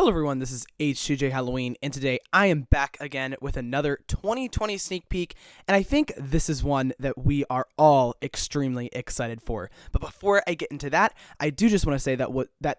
Hello everyone, this is H2J Halloween, and today I am back again with another 2020 sneak peek, and I think this is one that we are all extremely excited for. But before I get into that, I do just want to say that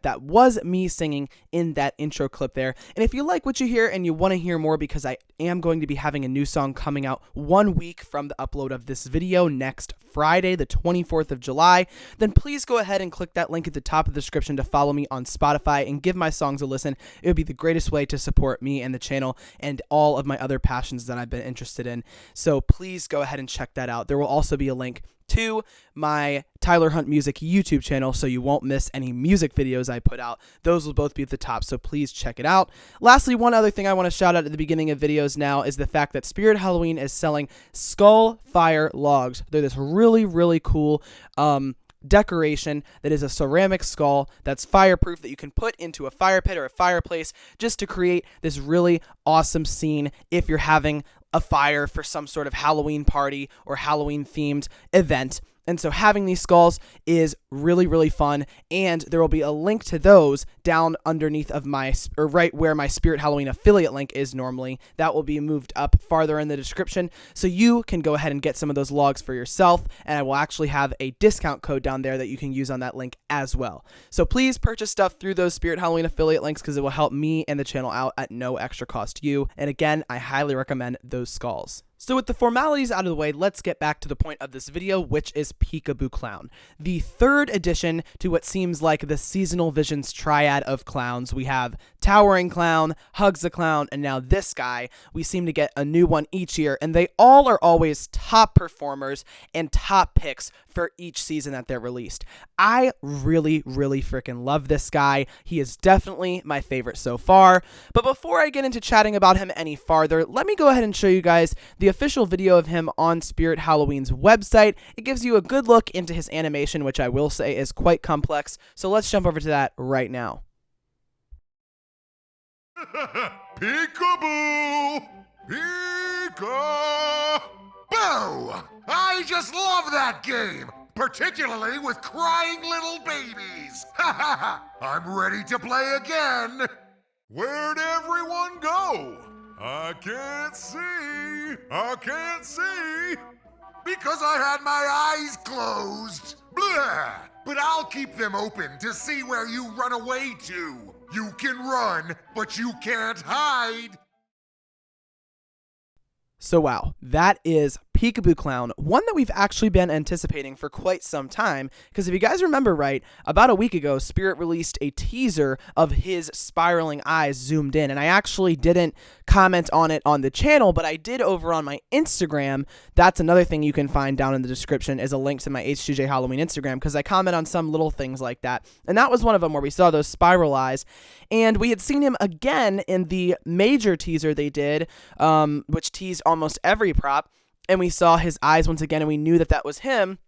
that was me singing in that intro clip there. And if you like what you hear and you want to hear more, because I am going to be having a new song coming out 1 week from the upload of this video next Friday, the 24th of July, then please go ahead and click that link at the top of the description to follow me on Spotify and give my songs a listen. It would be the greatest way to support me and the channel and all of my other passions that I've been interested in. So please go ahead and check that out. There will also be a link to my Tyler Hunt Music YouTube channel, so you won't miss any music videos I put out. Those will both be at the top, so please check it out. Lastly, one other thing I want to shout out at the beginning of videos now is the fact that Spirit Halloween is selling skull fire logs. They're this really cool decoration that is a ceramic skull that's fireproof that you can put into a fire pit or a fireplace just to create this really awesome scene if you're having a fire for some sort of Halloween party or Halloween themed event. And so having these skulls is really fun, and there will be a link to those down underneath of right where my Spirit Halloween affiliate link is normally. That will be moved up farther in the description, so you can go ahead and get some of those logs for yourself, and I will actually have a discount code down there that you can use on that link as well. So please purchase stuff through those Spirit Halloween affiliate links, because it will help me and the channel out at no extra cost to you. And again, I highly recommend those skulls. So with the formalities out of the way, let's get back to the point of this video, which is Peekaboo Clown, the third addition to what seems like the Seasonal Visions triad of clowns. We have Towering Clown, Hugs the Clown, and now this guy. We seem to get a new one each year, and they all are always top performers and top picks for each season that they're released. I really freaking love this guy. He is definitely my favorite so far. But before I get into chatting about him any farther, let me go ahead and show you guys the official video of him on Spirit Halloween's website. It gives you a good look into his animation, which I will say is quite complex. So let's jump over to that right now. Peekaboo! Peekaboo! I just love that game, particularly with crying little babies. I'm ready to play again. Where'd everyone go? I can't see. Because I had my eyes closed. Blah! But I'll keep them open to see where you run away to. You can run, but you can't hide. So wow, that is Peekaboo Clown, one that we've actually been anticipating for quite some time, because if you guys remember right, about a week ago, Spirit released a teaser of his spiraling eyes zoomed in, and I actually didn't comment on it on the channel, but I did over on my Instagram. That's another thing you can find down in the description, is a link to my H2J Halloween Instagram, because I comment on some little things like that, and that was one of them where we saw those spiral eyes, and we had seen him again in the major teaser they did, which teased almost every prop, and we saw his eyes once again, and we knew that that was him.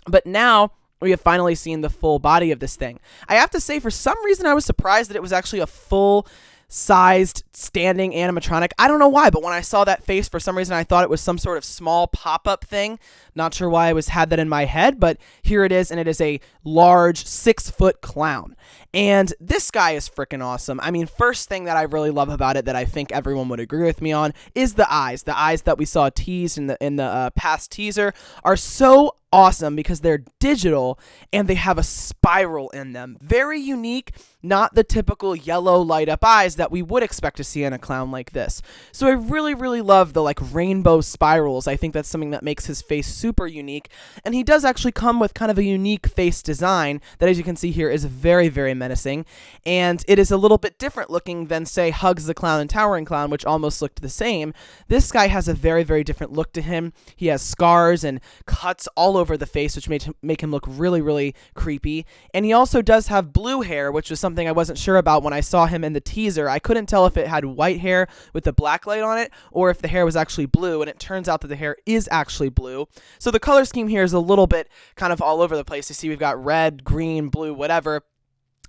But now we have finally seen the full body of this thing. I have to say, for some reason, I was surprised that it was actually a full-sized standing animatronic. I don't know why, but when I saw that face, for some reason, I thought it was some sort of small pop-up thing. Not sure why I had that in my head, but here it is, and it is a large 6-foot clown. And this guy is freaking awesome. I mean, first thing that I really love about it that I think everyone would agree with me on is the eyes. The eyes that we saw teased in the past teaser are so awesome because they're digital and they have a spiral in them. Very unique, not the typical yellow light up eyes that we would expect to see in a clown like this. So I really love the rainbow spirals. I think that's something that makes his face super unique, and he does actually come with kind of a unique face design that, as you can see here, is very menacing, and it is a little bit different looking than, say, Hugs the Clown and Towering Clown, which almost looked the same. This guy has a very different look to him. He has scars and cuts all over the face, which make him look really creepy, and he also does have blue hair, which was something I wasn't sure about when I saw him in the teaser. I couldn't tell if it had white hair with the black light on it or if the hair was actually blue, and it turns out that the hair is actually blue. So the color scheme here is a little bit kind of all over the place. You see we've got red, green, blue, whatever.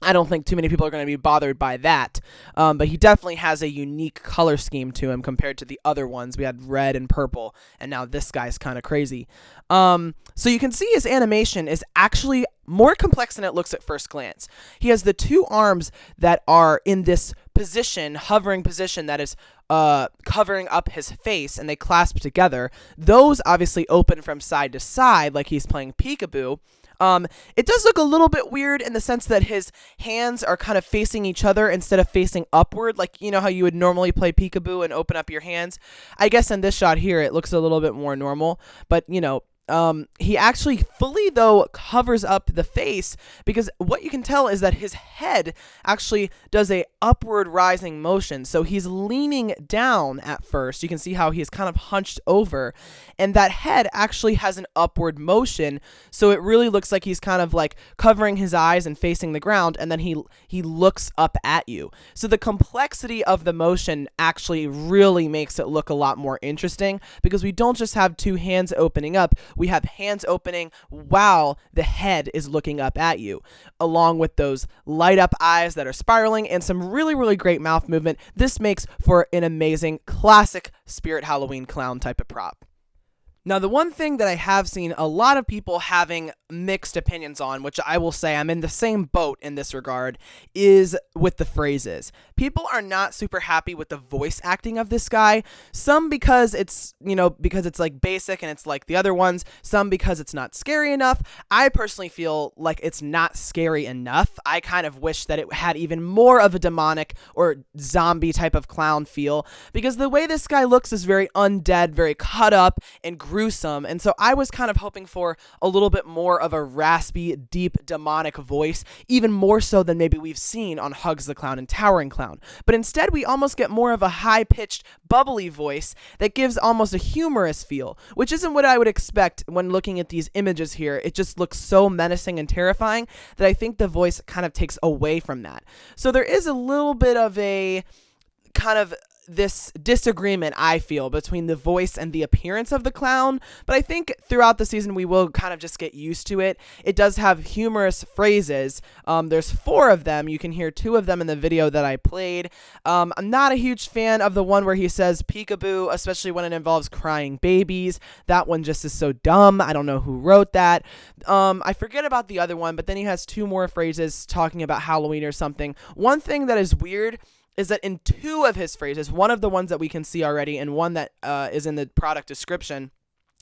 I don't think too many people are going to be bothered by that, but he definitely has a unique color scheme to him compared to the other ones. We had red and purple, and now this guy's kind of crazy. So you can see his animation is actually more complex than it looks at first glance. He has the two arms that are in this position, hovering position that is covering up his face, and they clasp together. Those obviously open from side to side like he's playing Peekaboo. It does look a little bit weird in the sense that his hands are kind of facing each other instead of facing upward, like, you know how you would normally play Peekaboo and open up your hands. I guess in this shot here, it looks a little bit more normal, but, you know, he actually fully, though, covers up the face, because what you can tell is that his head actually does a upward rising motion. So he's leaning down at first. You can see how he's kind of hunched over, and that head actually has an upward motion. So it really looks like he's kind of like covering his eyes and facing the ground, and then he looks up at you. So the complexity of the motion actually really makes it look a lot more interesting, because we don't just have two hands opening up. We have hands opening while the head is looking up at you, along with those light up eyes that are spiraling and some really, really great mouth movement. This makes for an amazing classic Spirit Halloween clown type of prop. Now, the one thing that I have seen a lot of people having mixed opinions on, which I will say I'm in the same boat in this regard, is with the phrases. People are not super happy with the voice acting of this guy. Some because it's, you know, because it's like basic and it's like the other ones. Some because it's not scary enough. I personally feel like it's not scary enough. I kind of wish that it had even more of a demonic or zombie type of clown feel, because the way this guy looks is very undead, very cut up and gruesome, and so I was kind of hoping for a little bit more of a raspy, deep, demonic voice, even more so than maybe we've seen on Hugs the Clown and Towering Clown. But instead, we almost get more of a high-pitched, bubbly voice that gives almost a humorous feel, which isn't what I would expect when looking at these images here. It just looks so menacing and terrifying that I think the voice kind of takes away from that. So there is a little bit of a kind of this disagreement, I feel, between the voice and the appearance of the clown, but I think throughout the season we will kind of just get used to it. It does have humorous phrases. There's 4 of them. You can hear 2 of them in the video that I played. I'm not a huge fan of the one where he says peekaboo, especially when it involves crying babies. That one just is so dumb. I don't know who wrote that. I forget about the other one, but then he has 2 more phrases talking about Halloween or something. One thing that is weird is that in 2 of his phrases, one of the ones that we can see already and one that is in the product description,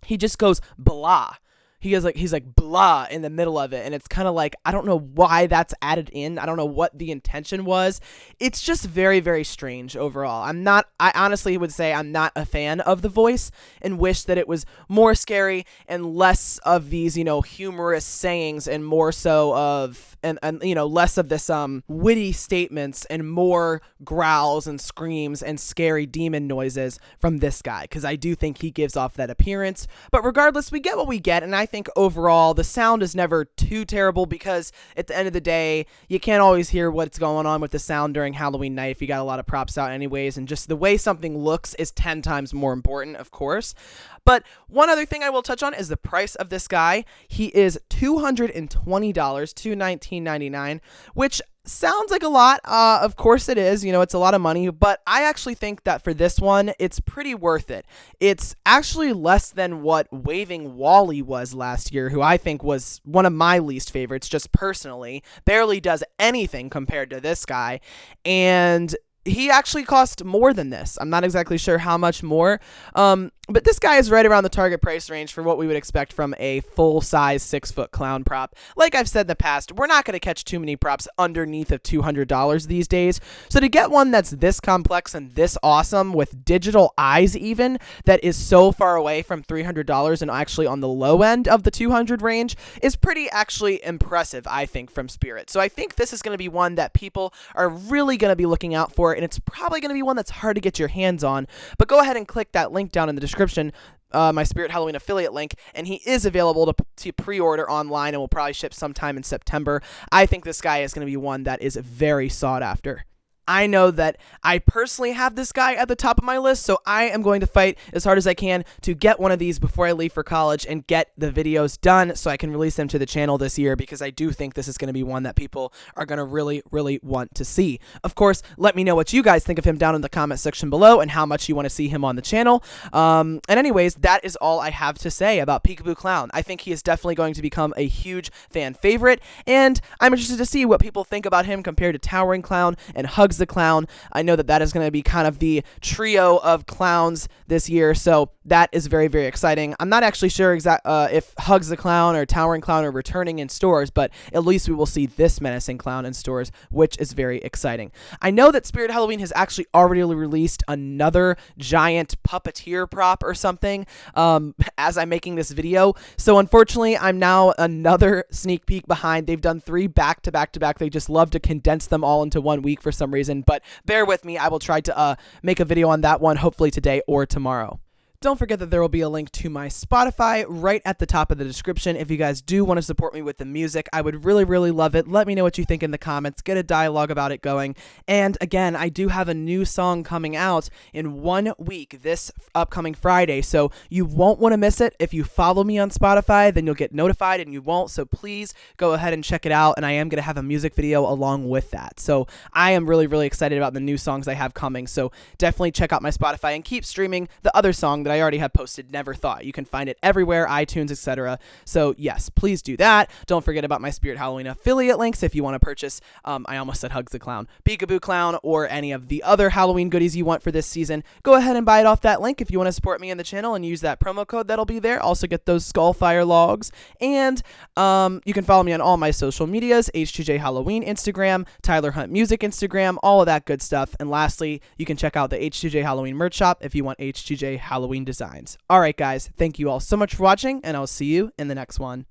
he just goes blah. He's like blah in the middle of it, and it's kind of like, I don't know why that's added in. I don't know what the intention was. It's just very, very strange overall. I honestly would say I'm not a fan of the voice and wish that it was more scary and less of these, you know, humorous sayings, and more so of, and you know, less of this witty statements and more growls and screams and scary demon noises from this guy, because I do think he gives off that appearance. But regardless, we get what we get, and I think overall the sound is never too terrible, because at the end of the day, you can't always hear what's going on with the sound during Halloween night if you got a lot of props out anyways, and just the way something looks is 10 times more important, of course. But one other thing I will touch on is the price of this guy. He is $220, $219.99, which sounds like a lot. Of course it is. You know, it's a lot of money, but I actually think that for this one, it's pretty worth it. It's actually less than what Waving Wally was last year, who I think was one of my least favorites, just personally. Barely does anything compared to this guy, and he actually cost more than this. I'm not exactly sure how much more, but this guy is right around the target price range for what we would expect from a full-size 6-foot clown prop. Like I've said in the past, we're not going to catch too many props underneath of $200 these days, so to get one that's this complex and this awesome with digital eyes even, that is so far away from $300 and actually on the low end of the $200 range, is pretty actually impressive, I think, from Spirit. So I think this is going to be one that people are really going to be looking out for, and it's probably going to be one that's hard to get your hands on. But go ahead and click that link down in the description, my Spirit Halloween affiliate link, and he is available to pre-order online and will probably ship sometime in September. I think this guy is going to be one that is very sought after. I know that I personally have this guy at the top of my list, so I am going to fight as hard as I can to get one of these before I leave for college and get the videos done so I can release them to the channel this year, because I do think this is going to be one that people are going to really, really want to see. Of course, let me know what you guys think of him down in the comment section below and how much you want to see him on the channel. And anyways, that is all I have to say about Peekaboo Clown. I think he is definitely going to become a huge fan favorite, and I'm interested to see what people think about him compared to Towering Clown and Hugs Hugs the Clown. I know that is going to be kind of the trio of clowns this year, so that is very, very exciting. I'm not actually sure if Hugs the Clown or Towering Clown are returning in stores, but at least we will see this menacing clown in stores, which is very exciting. I know that Spirit Halloween has actually already released another giant puppeteer prop or something as I'm making this video, so unfortunately I'm now another sneak peek behind. They've done 3 back to back to back. They just love to condense them all into 1 week for some reason, but bear with me. I will try to make a video on that one hopefully today or tomorrow. Don't forget that there will be a link to my Spotify right at the top of the description. If you guys do want to support me with the music, I would really, really love it. Let me know what you think in the comments. Get a dialogue about it going. And again, I do have a new song coming out in 1 week, this upcoming Friday. So you won't want to miss it. If you follow me on Spotify, then you'll get notified, and you won't. So please go ahead and check it out. And I am going to have a music video along with that. So I am really, really excited about the new songs I have coming. So definitely check out my Spotify and keep streaming the other song that I already have posted, Never Thought. You can find it everywhere, iTunes, etc. So yes, please do that. Don't forget about my Spirit Halloween affiliate links if you want to purchase, I almost said Hugs the Clown, Peekaboo Clown, or any of the other Halloween goodies you want for this season. Go ahead and buy it off that link if you want to support me in the channel and use that promo code that'll be there. Also get those Skullfire logs. And you can follow me on all my social medias, H2J Halloween Instagram, Tyler Hunt Music Instagram, all of that good stuff. And lastly, you can check out the H2J Halloween merch shop if you want H2J Halloween designs. All right, guys, thank you all so much for watching, and I'll see you in the next one.